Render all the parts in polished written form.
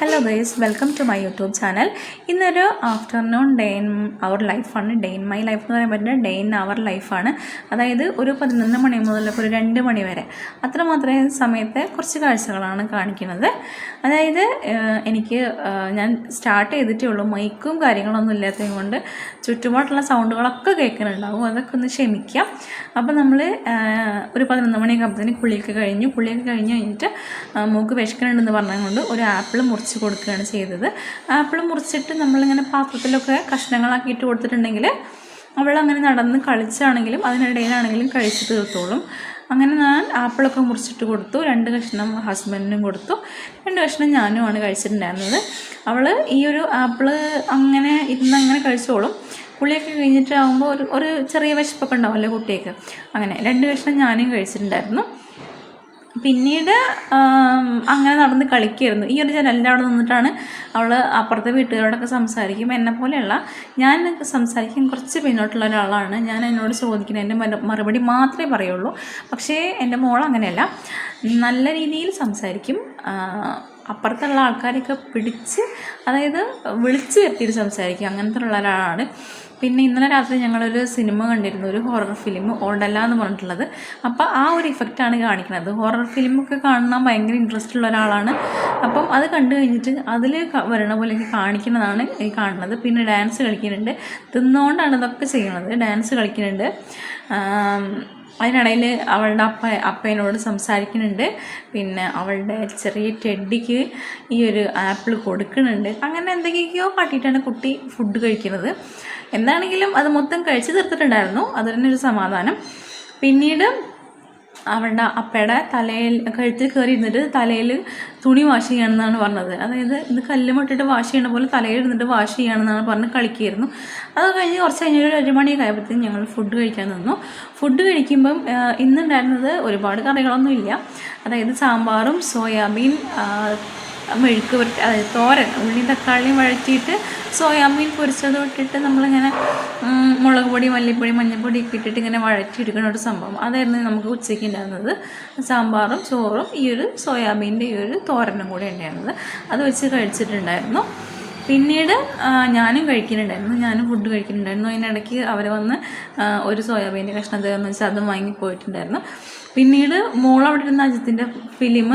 Hello guys, welcome to my YouTube channel. ഇന്നൊരു afternoon day in our ലൈഫാണ്. Day in my life എന്ന് പറയാൻ പറ്റുന്നത് ഡേ ഇൻ അവർ ലൈഫാണ്. അതായത് ഒരു 11 മണി മുതൽ ഒരു 2 മണി വരെ അത്രമാത്രമേ സമയത്തെ കുറച്ച് കാഴ്ചകളാണ് കാണിക്കുന്നത്. അതായത് ഞാൻ സ്റ്റാർട്ട് ചെയ്തിട്ടേ ഉള്ളൂ. മൈക്കും കാര്യങ്ങളൊന്നും ഇല്ലാത്തത് കൊണ്ട് ചുറ്റുപാടുള്ള സൗണ്ടുകളൊക്കെ കേൾക്കുന്നുണ്ടാവും. അതൊക്കെ ഒന്ന് ക്ഷമിക്കാം. അപ്പോൾ നമ്മൾ ഒരു 11 മണിയൊക്കെ ആകുമ്പോഴത്തേന് കുളിയൊക്കെ കഴിഞ്ഞിട്ട് മൂക്ക് വിശക്കണുണ്ടെന്ന് പറഞ്ഞതുകൊണ്ട് ഒരു ആപ്പിൾ മുറിച്ച് കൊടുക്കുകയാണ് ചെയ്തത്. ആപ്പിൾ മുറിച്ചിട്ട് നമ്മളിങ്ങനെ പാത്രത്തിലൊക്കെ കഷ്ണങ്ങളാക്കിയിട്ട് കൊടുത്തിട്ടുണ്ടെങ്കിൽ അവളങ്ങനെ നടന്ന് കളിച്ചാണെങ്കിലും അതിനിടയിലാണെങ്കിലും കഴിച്ച് തീർത്തോളും. അങ്ങനെ ഞാൻ ആപ്പിളൊക്കെ മുറിച്ചിട്ട് കൊടുത്തു. 2 കഷ്ണം ഹസ്ബൻഡിനും കൊടുത്തു, 2 കഷ്ണം ഞാനുമാണ് കഴിച്ചിട്ടുണ്ടായിരുന്നത്. അവൾ ഈ ഒരു ആപ്പിള് അങ്ങനെ ഇരുന്നങ്ങനെ കഴിച്ചോളും. കുളിയൊക്കെ കഴിഞ്ഞിട്ടാകുമ്പോൾ ഒരു ചെറിയ വിശപ്പൊക്കെ ഉണ്ടാവുമല്ലോ കുട്ടിയൊക്കെ. അങ്ങനെ 2 കഷ്ണം ഞാനും കഴിച്ചിട്ടുണ്ടായിരുന്നു. പിന്നീട് അങ്ങനെ നടന്ന് കളിക്കുമായിരുന്നു. ഈ ഒരു ജനലിൻ്റെ അവിടെ നിന്നിട്ടാണ് അവൾ അപ്പുറത്തെ വീട്ടുകാരോടൊക്കെ സംസാരിക്കും. എന്നെപ്പോലെയുള്ള ഞാൻ സംസാരിക്കാൻ കുറച്ച് പിന്നോട്ടുള്ള ഒരാളാണ്. ഞാൻ എന്നോട് ചോദിക്കുന്നത് എൻ്റെ മറുപടി മാത്രമേ പറയുള്ളൂ. പക്ഷേ എൻ്റെ മോൾ അങ്ങനെയല്ല, നല്ല രീതിയിൽ സംസാരിക്കും. അപ്പുറത്തുള്ള ആൾക്കാരെയൊക്കെ പിടിച്ച്, അതായത് വിളിച്ച് വരുത്തിയിട്ട് സംസാരിക്കും. അങ്ങനത്തെ ഉള്ള ഒരാളാണ്. പിന്നെ ഇന്നലെ രാത്രി ഞങ്ങളൊരു സിനിമ കണ്ടിരുന്നു, ഒരു ഹൊറർ ഫിലിം, ഓടല്ല എന്ന് പറഞ്ഞിട്ടുള്ളത്. അപ്പോൾ ആ ഒരു ഇഫക്റ്റാണ് കാണിക്കുന്നത്. ഹൊറർ ഫിലിമൊക്കെ കാണാൻ ഭയങ്കര ഇൻട്രസ്റ്റ് ഉള്ള ഒരാളാണ്. അപ്പം അത് കണ്ടു കഴിഞ്ഞിട്ട് അതിൽ വരണ പോലെയൊക്കെ കാണിക്കുന്നതാണ് ഈ കാണുന്നത്. പിന്നെ ഡാൻസ് കളിക്കുന്നുണ്ട്, തിന്നുകൊണ്ടാണ് ഇതൊക്കെ ചെയ്യുന്നത്. ഡാൻസ് കളിക്കുന്നുണ്ട്. അതിനിടയിൽ അവളുടെ അപ്പേനോട് സംസാരിക്കുന്നുണ്ട്. പിന്നെ അവളുടെ ചെറിയ ടെഡിക്ക് ഈ ഒരു ആപ്പിൾ കൊടുക്കുന്നുണ്ട്. അങ്ങനെ എന്തൊക്കെയൊക്കെയോ കാട്ടിയിട്ടാണ് കുട്ടി ഫുഡ് കഴിക്കുന്നത്. എന്താണെങ്കിലും അത് മൊത്തം കഴിച്ച് തീർത്തിട്ടുണ്ടായിരുന്നു. അത് തന്നെ ഒരു സമാധാനം. പിന്നീട് അവളുടെ അപ്പയുടെ കഴുത്തിൽ കയറി ഇരുന്നിട്ട് തലയിൽ തുണി വാഷ് ചെയ്യണമെന്നാണ് പറഞ്ഞത്. അതായത് ഇത് കല്ലുമിട്ടിട്ട് വാഷ് ചെയ്യണ പോലെ തലയിൽ ഇരുന്നിട്ട് വാഷ് ചെയ്യണമെന്നാണ് പറഞ്ഞ് കളിക്കുമായിരുന്നു. അത് കഴിഞ്ഞ് കുറച്ച് കഴിഞ്ഞൊരു 1 മണിയൊക്കെ ആയപ്പോഴത്തേക്കും ഞങ്ങൾ ഫുഡ് കഴിക്കാൻ നിന്നു. ഫുഡ് കഴിക്കുമ്പം ഇന്നുണ്ടായിരുന്നത് ഒരുപാട് കറികളൊന്നും ഇല്ല. അതായത് സാമ്പാറും സോയാബീൻ മെഴുക്ക് പുരട്ടി, അതായത് തോരൻ, ഉള്ളിയും തക്കാളിയും വഴറ്റിയിട്ട് സോയാബീൻ പൊരിച്ചത് ഇട്ടിട്ട് നമ്മളിങ്ങനെ മുളക് പൊടി, മല്ലിപ്പൊടി, മഞ്ഞൾപ്പൊടി ഒക്കെ ഇട്ടിട്ട് ഇങ്ങനെ വഴറ്റിയെടുക്കുന്ന ഒരു സംഭവം. അതായിരുന്നു നമുക്ക് ഉച്ചയ്ക്ക് ഉണ്ടായിരുന്നത്. സാമ്പാറും ചോറും ഈ ഒരു സോയാബീൻ്റെ ഈ ഒരു തോരനും കൂടെ ഉണ്ടായിരുന്നത്. അത് വെച്ച് കഴിച്ചിട്ടുണ്ടായിരുന്നു. പിന്നീട് ഞാനും ഫുഡ് കഴിക്കുന്നുണ്ടായിരുന്നു. അതിനിടയ്ക്ക് അവർ വന്ന് ഒരു സോയാബീൻ്റെ കഷ്ണം തേർന്ന് വെച്ചാൽ അതും വാങ്ങിപ്പോയിട്ടുണ്ടായിരുന്നു. പിന്നീട് മോളവിടെ ഇരുന്ന അജിത്തിൻ്റെ ഫിലിം,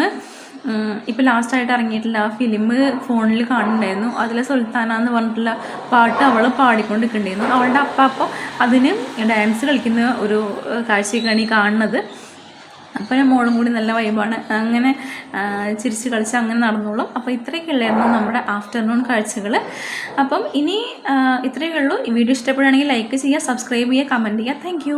ഇപ്പോൾ ലാസ്റ്റായിട്ട് ഇറങ്ങിയിട്ടുള്ള ആ ഫിലിം ഫോണിൽ കാണുന്നുണ്ടായിരുന്നു. അതിലെ സുൽത്താന എന്ന് പറഞ്ഞിട്ടുള്ള പാട്ട് അവൾ പാടിക്കൊണ്ടിരിക്കുന്നുണ്ടായിരുന്നു. അവളുടെ അപ്പ അപ്പോൾ അതിന് ഡാൻസ് കളിക്കുന്ന ഒരു കാഴ്ചയൊക്കെയാണ് ഈ കാണുന്നത്. അപ്പോൾ ഞാൻ മോളും കൂടി നല്ല വൈബാണ്, അങ്ങനെ ചിരിച്ച് കളിച്ച് അങ്ങനെ നടന്നോളും. അപ്പോൾ ഇത്രയൊക്കെ ഉള്ളായിരുന്നു നമ്മുടെ ആഫ്റ്റർനൂൺ കാഴ്ചകൾ. അപ്പം ഇനി ഇത്രയൊക്കെ ഉള്ളൂ. ഈ വീഡിയോ ഇഷ്ടപ്പെടുകയാണെങ്കിൽ ലൈക്ക് ചെയ്യുക, സബ്സ്ക്രൈബ് ചെയ്യുക, കമൻറ്റ് ചെയ്യുക. Thank you.